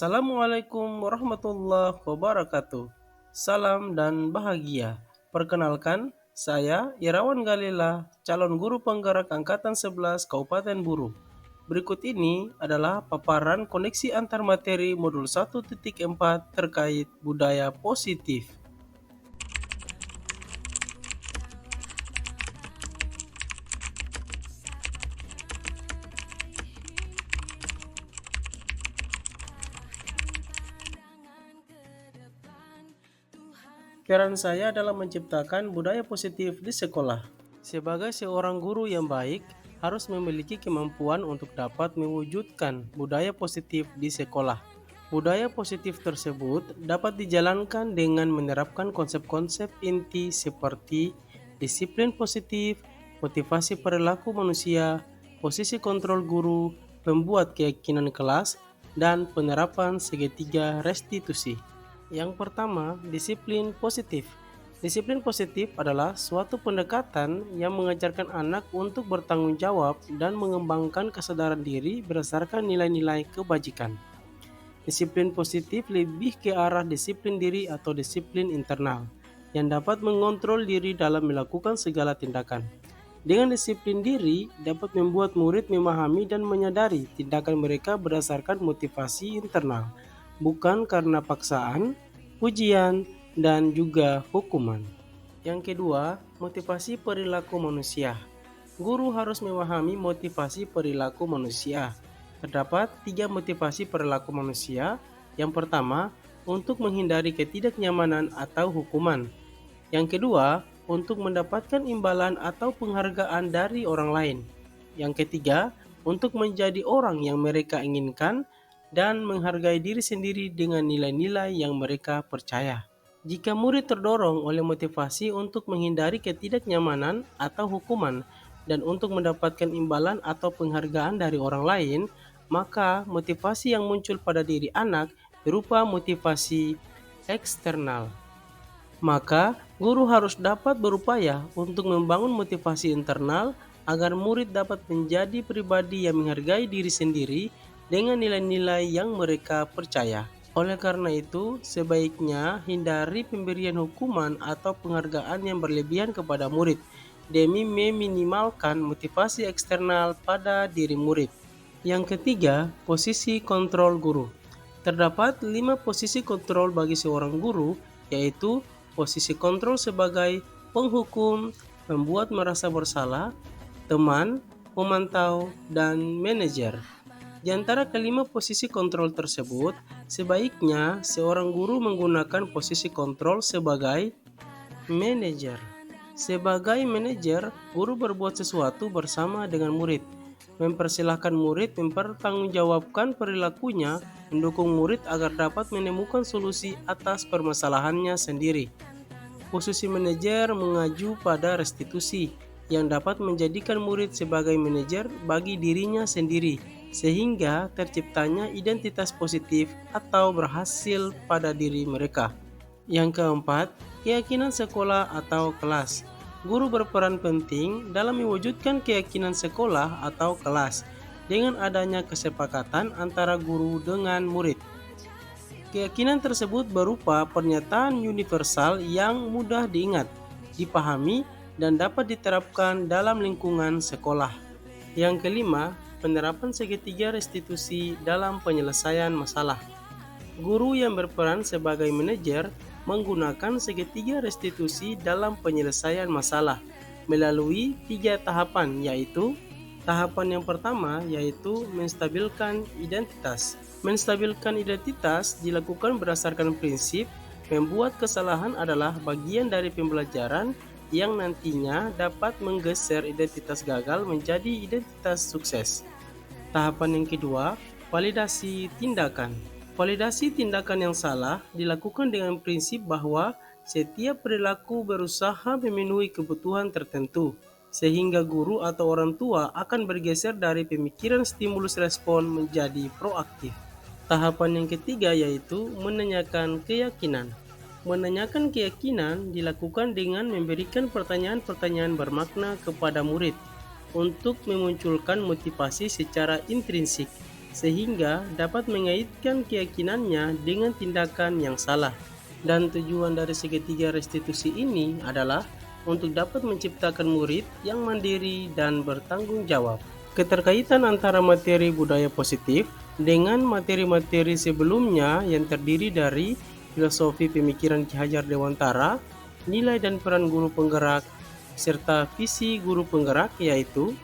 Assalamualaikum warahmatullahi wabarakatuh. Salam dan bahagia. Perkenalkan, saya Irawan Galila, calon guru penggerak Angkatan 11 Kabupaten Buru. Berikut ini adalah paparan koneksi antar materi modul 1.4 terkait budaya positif. Peran saya dalam menciptakan budaya positif di sekolah. Sebagai seorang guru yang baik, harus memiliki kemampuan untuk dapat mewujudkan budaya positif di sekolah. Budaya positif tersebut dapat dijalankan dengan menerapkan konsep-konsep inti seperti disiplin positif, motivasi perilaku manusia, posisi kontrol guru, pembuat keyakinan kelas, dan penerapan segitiga restitusi. Yang pertama, disiplin positif. Disiplin positif adalah suatu pendekatan yang mengajarkan anak untuk bertanggung jawab dan mengembangkan kesadaran diri berdasarkan nilai-nilai kebajikan. Disiplin positif lebih ke arah disiplin diri atau disiplin internal, yang dapat mengontrol diri dalam melakukan segala tindakan. Dengan disiplin diri, dapat membuat murid memahami dan menyadari tindakan mereka berdasarkan motivasi internal, bukan karena paksaan, pujian, dan juga hukuman. Yang kedua, motivasi perilaku manusia. Guru harus memahami motivasi perilaku manusia. Terdapat 3 motivasi perilaku manusia. Yang pertama, untuk menghindari ketidaknyamanan atau hukuman. Yang kedua, untuk mendapatkan imbalan atau penghargaan dari orang lain. Yang ketiga, untuk menjadi orang yang mereka inginkan dan menghargai diri sendiri dengan nilai-nilai yang mereka percaya. Jika murid terdorong oleh motivasi untuk menghindari ketidaknyamanan atau hukuman dan untuk mendapatkan imbalan atau penghargaan dari orang lain, maka motivasi yang muncul pada diri anak berupa motivasi eksternal. Maka, guru harus dapat berupaya untuk membangun motivasi internal agar murid dapat menjadi pribadi yang menghargai diri sendiri dengan nilai-nilai yang mereka percaya. Oleh karena itu, sebaiknya hindari pemberian hukuman atau penghargaan yang berlebihan kepada murid demi meminimalkan motivasi eksternal pada diri murid. Yang ketiga, posisi kontrol guru. Terdapat 5 posisi kontrol bagi seorang guru, yaitu posisi kontrol sebagai penghukum, membuat merasa bersalah, teman, pemantau, dan manajer. Di antara kelima posisi kontrol tersebut, sebaiknya seorang guru menggunakan posisi kontrol sebagai manajer. Sebagai manajer, guru berbuat sesuatu bersama dengan murid, mempersilahkan murid mempertanggungjawabkan perilakunya, mendukung murid agar dapat menemukan solusi atas permasalahannya sendiri. Posisi manajer mengacu pada restitusi, yang dapat menjadikan murid sebagai manajer bagi dirinya sendiri, sehingga terciptanya identitas positif atau berhasil pada diri mereka. Yang keempat, keyakinan sekolah atau kelas. Guru berperan penting dalam mewujudkan keyakinan sekolah atau kelas dengan adanya kesepakatan antara guru dengan murid. Keyakinan tersebut berupa pernyataan universal yang mudah diingat, dipahami, dan dapat diterapkan dalam lingkungan sekolah. Yang kelima, penerapan segitiga restitusi dalam penyelesaian masalah. Guru yang berperan sebagai manajer menggunakan segitiga restitusi dalam penyelesaian masalah melalui 3 tahapan, yaitu tahapan yang pertama yaitu menstabilkan identitas. Menstabilkan identitas dilakukan berdasarkan prinsip membuat kesalahan adalah bagian dari pembelajaran yang nantinya dapat menggeser identitas gagal menjadi identitas sukses. Tahapan yang kedua, validasi tindakan. Validasi tindakan yang salah dilakukan dengan prinsip bahwa setiap perilaku berusaha memenuhi kebutuhan tertentu, sehingga guru atau orang tua akan bergeser dari pemikiran stimulus respon menjadi proaktif. Tahapan yang ketiga yaitu menanyakan keyakinan. Menanyakan keyakinan dilakukan dengan memberikan pertanyaan-pertanyaan bermakna kepada murid untuk memunculkan motivasi secara intrinsik, sehingga dapat mengaitkan keyakinannya dengan tindakan yang salah. Dan tujuan dari segitiga restitusi ini adalah untuk dapat menciptakan murid yang mandiri dan bertanggung jawab. Keterkaitan antara materi budaya positif dengan materi-materi sebelumnya yang terdiri dari filosofi pemikiran Ki Hajar Dewantara, nilai dan peran guru penggerak, serta visi guru penggerak, yaitu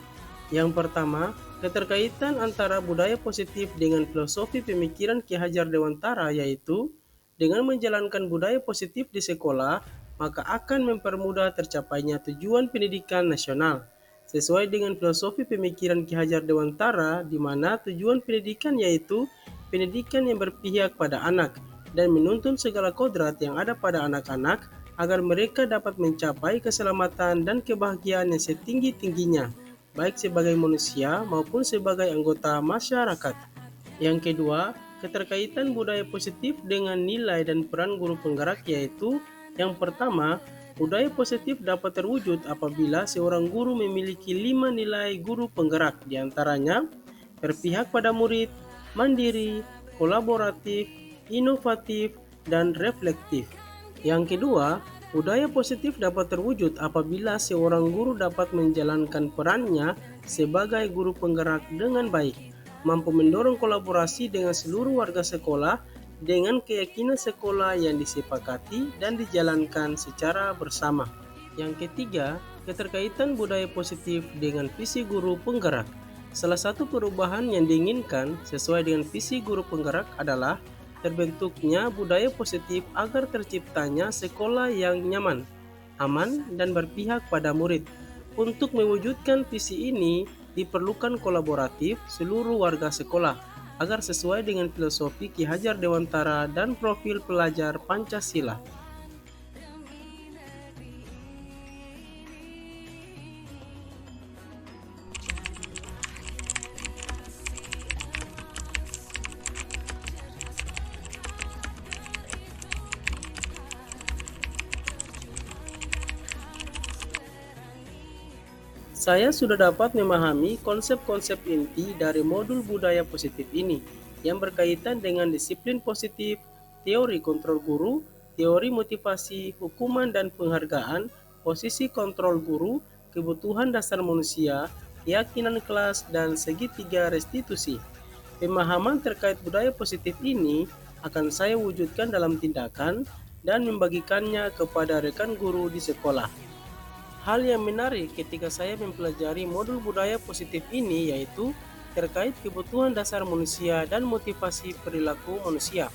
yang pertama, keterkaitan antara budaya positif dengan filosofi pemikiran Ki Hajar Dewantara, yaitu dengan menjalankan budaya positif di sekolah, maka akan mempermudah tercapainya tujuan pendidikan nasional. Sesuai dengan filosofi pemikiran Ki Hajar Dewantara, di mana tujuan pendidikan yaitu pendidikan yang berpihak pada anak dan menuntun segala kodrat yang ada pada anak-anak agar mereka dapat mencapai keselamatan dan kebahagiaan yang setinggi-tingginya, baik sebagai manusia maupun sebagai anggota masyarakat. Yang kedua, keterkaitan budaya positif dengan nilai dan peran guru penggerak, yaitu yang pertama, budaya positif dapat terwujud apabila seorang guru memiliki 5 nilai guru penggerak, diantaranya berpihak pada murid, mandiri, kolaboratif, inovatif, dan reflektif. Yang kedua, budaya positif dapat terwujud apabila seorang guru dapat menjalankan perannya sebagai guru penggerak dengan baik, mampu mendorong kolaborasi dengan seluruh warga sekolah dengan keyakinan sekolah yang disepakati dan dijalankan secara bersama. Yang ketiga, keterkaitan budaya positif dengan visi guru penggerak. Salah satu perubahan yang diinginkan sesuai dengan visi guru penggerak adalah terbentuknya budaya positif agar terciptanya sekolah yang nyaman, aman, dan berpihak pada murid. Untuk mewujudkan visi ini, diperlukan kolaboratif seluruh warga sekolah agar sesuai dengan filosofi Ki Hajar Dewantara dan profil pelajar Pancasila. Saya sudah dapat memahami konsep-konsep inti dari modul budaya positif ini yang berkaitan dengan disiplin positif, teori kontrol guru, teori motivasi, hukuman dan penghargaan, posisi kontrol guru, kebutuhan dasar manusia, keyakinan kelas, dan segitiga restitusi. Pemahaman terkait budaya positif ini akan saya wujudkan dalam tindakan dan membagikannya kepada rekan guru di sekolah. Hal yang menarik ketika saya mempelajari modul budaya positif ini yaitu terkait kebutuhan dasar manusia dan motivasi perilaku manusia,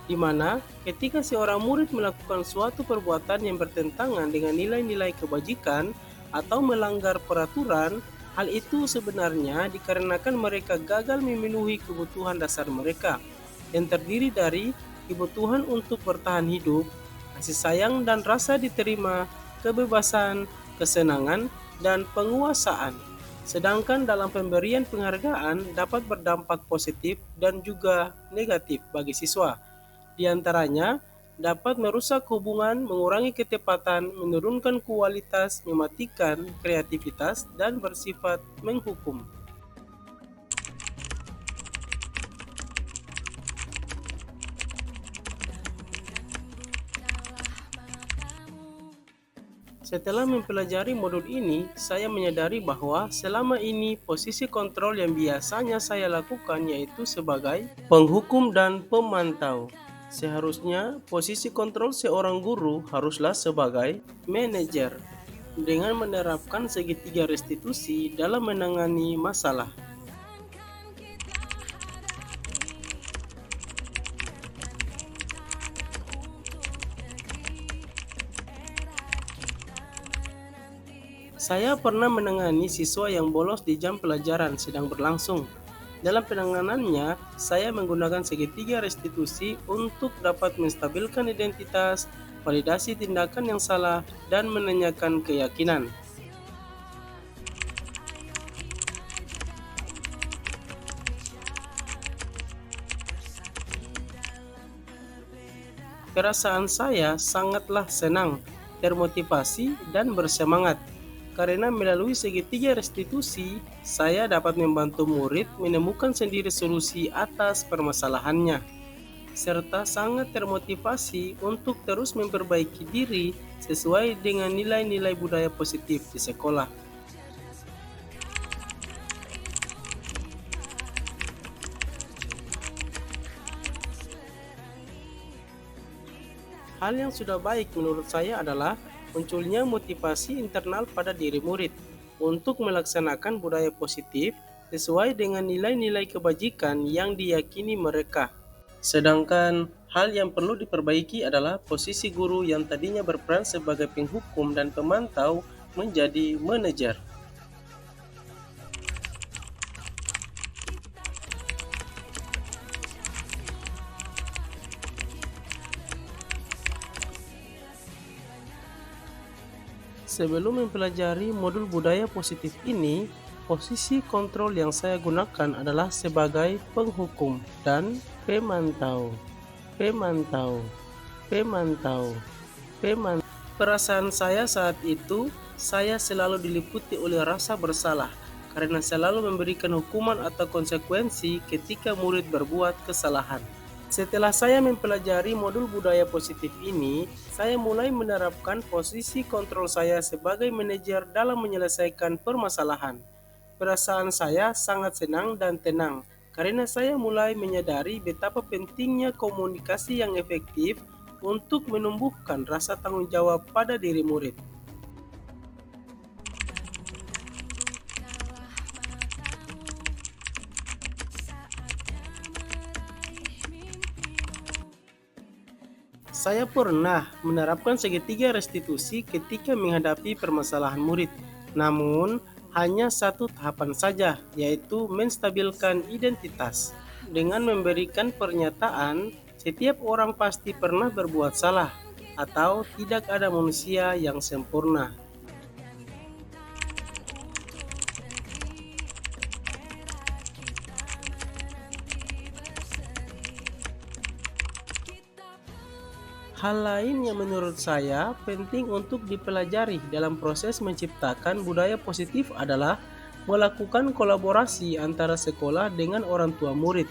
di mana ketika seorang murid melakukan suatu perbuatan yang bertentangan dengan nilai-nilai kebajikan atau melanggar peraturan, hal itu sebenarnya dikarenakan mereka gagal memenuhi kebutuhan dasar mereka, yang terdiri dari kebutuhan untuk bertahan hidup, kasih sayang dan rasa diterima, kebebasan, kesenangan, dan penguasaan. Sedangkan dalam pemberian penghargaan dapat berdampak positif dan juga negatif bagi siswa. Di antaranya, dapat merusak hubungan, mengurangi ketepatan, menurunkan kualitas, mematikan kreativitas, dan bersifat menghukum. Setelah mempelajari modul ini, saya menyadari bahwa selama ini posisi kontrol yang biasanya saya lakukan yaitu sebagai penghukum dan pemantau. Seharusnya posisi kontrol seorang guru haruslah sebagai manajer dengan menerapkan segitiga restitusi dalam menangani masalah. Saya pernah menangani siswa yang bolos di jam pelajaran sedang berlangsung. Dalam penanganannya, saya menggunakan segitiga restitusi untuk dapat menstabilkan identitas, validasi tindakan yang salah, dan menanyakan keyakinan. Perasaan saya sangatlah senang, termotivasi, dan bersemangat karena melalui segitiga restitusi, saya dapat membantu murid menemukan sendiri solusi atas permasalahannya, serta sangat termotivasi untuk terus memperbaiki diri sesuai dengan nilai-nilai budaya positif di sekolah. Hal yang sudah baik menurut saya adalah munculnya motivasi internal pada diri murid untuk melaksanakan budaya positif sesuai dengan nilai-nilai kebajikan yang diyakini mereka. Sedangkan hal yang perlu diperbaiki adalah posisi guru yang tadinya berperan sebagai penghukum dan pemantau menjadi manajer. Sebelum mempelajari modul budaya positif ini, posisi kontrol yang saya gunakan adalah sebagai penghukum dan pemantau. Pemantau, pemantau, pemantau. Perasaan saya saat itu, saya selalu diliputi oleh rasa bersalah karena selalu memberikan hukuman atau konsekuensi ketika murid berbuat kesalahan. Setelah saya mempelajari modul budaya positif ini, saya mulai menerapkan posisi kontrol saya sebagai manajer dalam menyelesaikan permasalahan. Perasaan saya sangat senang dan tenang karena saya mulai menyadari betapa pentingnya komunikasi yang efektif untuk menumbuhkan rasa tanggung jawab pada diri murid. Saya pernah menerapkan segitiga restitusi ketika menghadapi permasalahan murid, namun hanya satu tahapan saja, yaitu menstabilkan identitas. Dengan memberikan pernyataan, setiap orang pasti pernah berbuat salah, atau tidak ada manusia yang sempurna. Hal lain yang menurut saya penting untuk dipelajari dalam proses menciptakan budaya positif adalah melakukan kolaborasi antara sekolah dengan orang tua murid,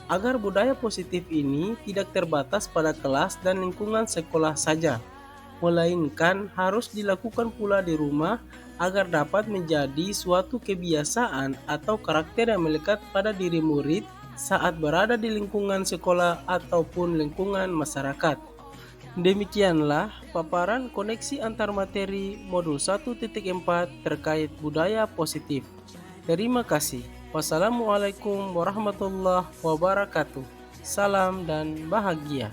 agar budaya positif ini tidak terbatas pada kelas dan lingkungan sekolah saja, melainkan harus dilakukan pula di rumah agar dapat menjadi suatu kebiasaan atau karakter yang melekat pada diri murid saat berada di lingkungan sekolah ataupun lingkungan masyarakat. Demikianlah paparan koneksi antar materi modul 1.4 terkait budaya positif. Terima kasih. Wassalamualaikum warahmatullahi wabarakatuh. Salam dan bahagia.